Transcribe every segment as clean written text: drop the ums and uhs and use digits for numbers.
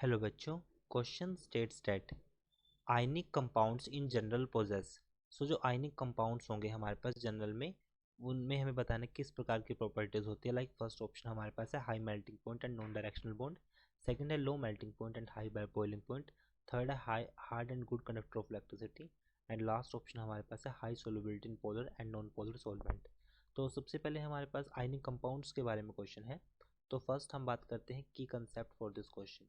Hello बच्चों, question states that ionic compounds in general possess. जो ionic compounds होंगे हमारे पास जनरल में, उनमें हमें बताना किस प्रकार की प्रॉपर्टीज होती है। लाइक फर्स्ट ऑप्शन हमारे पास है high melting point and non directional bond, second है low melting point and high boiling point, third है high hard and good conductor of electricity, and last option हमारे पास है high solubility in polar and non polar solvent. तो सबसे पहले हमारे पास आयनिक कंपाउंड्स के बारे में क्वेश्चन है। तो फर्स्ट हम बात करते हैं की कंसेप्ट फॉर दिस क्वेश्चन।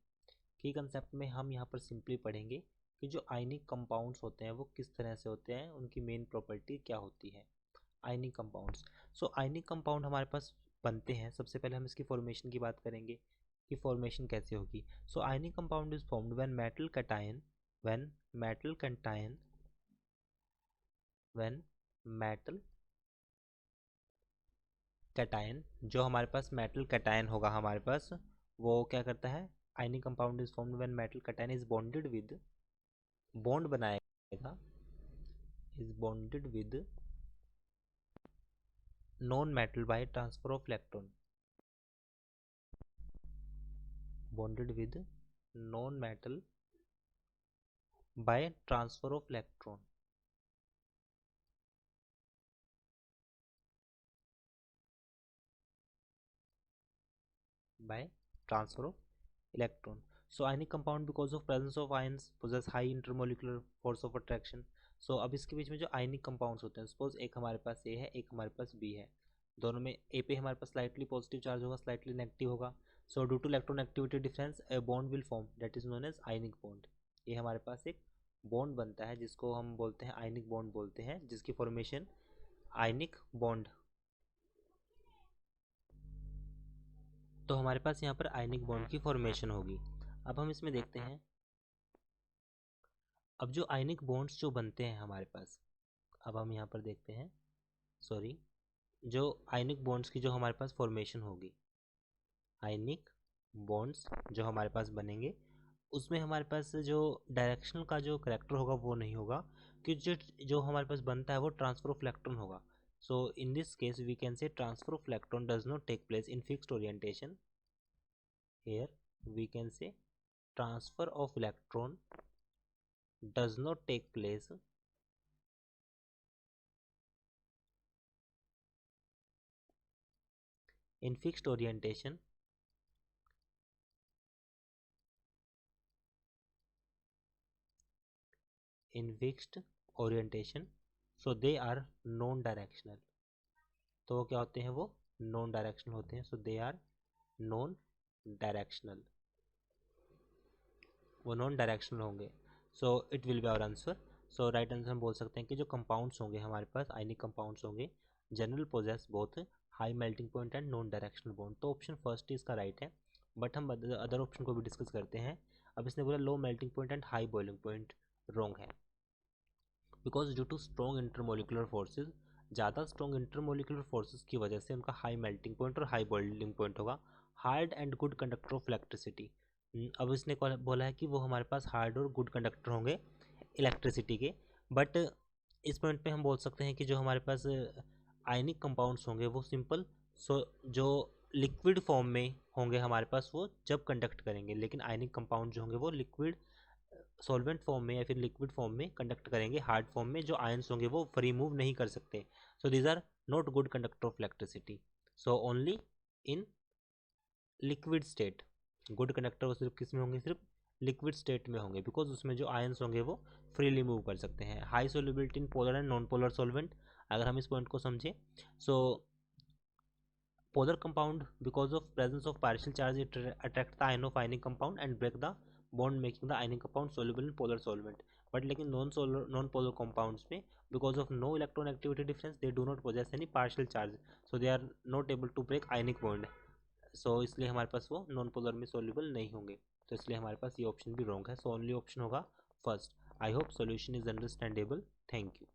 की कंसेप्ट में हम यहाँ पर सिंपली पढ़ेंगे कि जो आयनिक कंपाउंड्स होते हैं वो किस तरह से होते हैं, उनकी मेन प्रॉपर्टी क्या होती है। आयनिक कंपाउंड्स, आयनिक कंपाउंड हमारे पास बनते हैं। सबसे पहले हम इसकी फॉर्मेशन की बात करेंगे कि फॉर्मेशन कैसे होगी। आयनिक compound is formed when metal cation जो हमारे पास मेटल कैटायन होगा हमारे पास, वो क्या करता है। Ionic compound is formed when metal cation is bonded with, bond बनाएगा, is bonded with non metal by transfer of electron, bonded with non metal by transfer of electron. by transfer of electron. Ionic compound because of presence of ions possess high intermolecular force of attraction. अब इसके बीच में जो ionic compounds होते हैं, suppose एक हमारे पास ए है, एक हमारे पास बी है, दोनों में ए पे हमारे पास स्लाइटली पॉजिटिव चार्ज होगा, स्लाइटली नेगेटिव होगा। Due to electron activity difference a bond will form that is known as ionic bond. ये हमारे पास एक बॉन्ड बनता है जिसको हम बोलते हैं आयनिक बॉन्ड बोलते हैं, जिसकी फॉर्मेशन आयनिक बॉन्ड। तो हमारे पास यहाँ पर आयनिक बॉन्ड की फॉर्मेशन होगी। अब हम इसमें देखते हैं, अब जो आयनिक बॉन्ड्स जो बनते हैं हमारे पास, अब हम यहाँ पर देखते हैं, सॉरी, जो आयनिक बॉन्ड्स की जो हमारे पास फॉर्मेशन होगी, आयनिक बॉन्ड्स जो हमारे पास बनेंगे, उसमें हमारे पास जो डायरेक्शनल का जो करेक्टर होगा वो नहीं होगा, कि जो हमारे पास बनता है वो ट्रांसफर ऑफ इलेक्ट्रॉन होगा। In this case we can say transfer of electron does not take place in fixed orientation. Here we can say transfer of electron does not take place in fixed orientation so they are non directional। तो वो क्या होते हैं, वो non directional होते हैं। They are non directional, वो non directional होंगे। It will be our answer. Right answer हम बोल सकते हैं कि जो कंपाउंड्स होंगे हमारे पास, आयनिक कंपाउंड्स होंगे, general possess both high melting point and non directional bond. तो ऑप्शन फर्स्ट इसका राइट है, बट हम अदर ऑप्शन को भी डिस्कस करते हैं। अब इसने बोला low melting point and high boiling point, wrong है, because due to strong intermolecular forces, ज़्यादा स्ट्रॉन्ग इंटरमोलिकुलर फोर्सेज की वजह से उनका हाई मेल्टिंग पॉइंट और हाई बॉइलिंग पॉइंट होगा। Hard and good conductor of electricity, अब इसने बोला है कि वो हमारे पास हार्ड और गुड कंडक्टर होंगे इलेक्ट्रिसिटी के, बट इस पॉइंट पे हम बोल सकते हैं कि जो हमारे पास आयनिक कंपाउंड्स होंगे वो सिंपल, जो लिक्विड फॉर्म में होंगे हमारे पास वो जब कंडक्ट करेंगे, लेकिन आयनिक कंपाउंड जो होंगे वो लिक्विड सॉल्वेंट फॉर्म में या फिर लिक्विड फॉर्म में कंडक्ट करेंगे। हार्ड फॉर्म में जो आयंस होंगे वो फ्री मूव नहीं कर सकते। These are not good conductor of electricity. Only in liquid state good conductor वो सिर्फ किस में होंगे, सिर्फ लिक्विड स्टेट में होंगे, बिकॉज उसमें जो आयंस होंगे वो फ्रीली मूव कर सकते हैं। High solubility in polar and non polar solvent, अगर हम इस पॉइंट को समझें, polar compound because of presence of partial charge it attract the ion of ionic compound and break the bond making the ionic compound soluble in polar solvent। but लेकिन non polar compounds में because of no electron activity difference they do not possess any partial charge, so they are not able to break ionic bond। इसलिए हमारे पास वो non polar में soluble नहीं होंगे, तो इसलिए हमारे पास ये ऑप्शन भी रॉन्ग है। ओनली ऑप्शन होगा first. I hope solution is understandable. Thank you.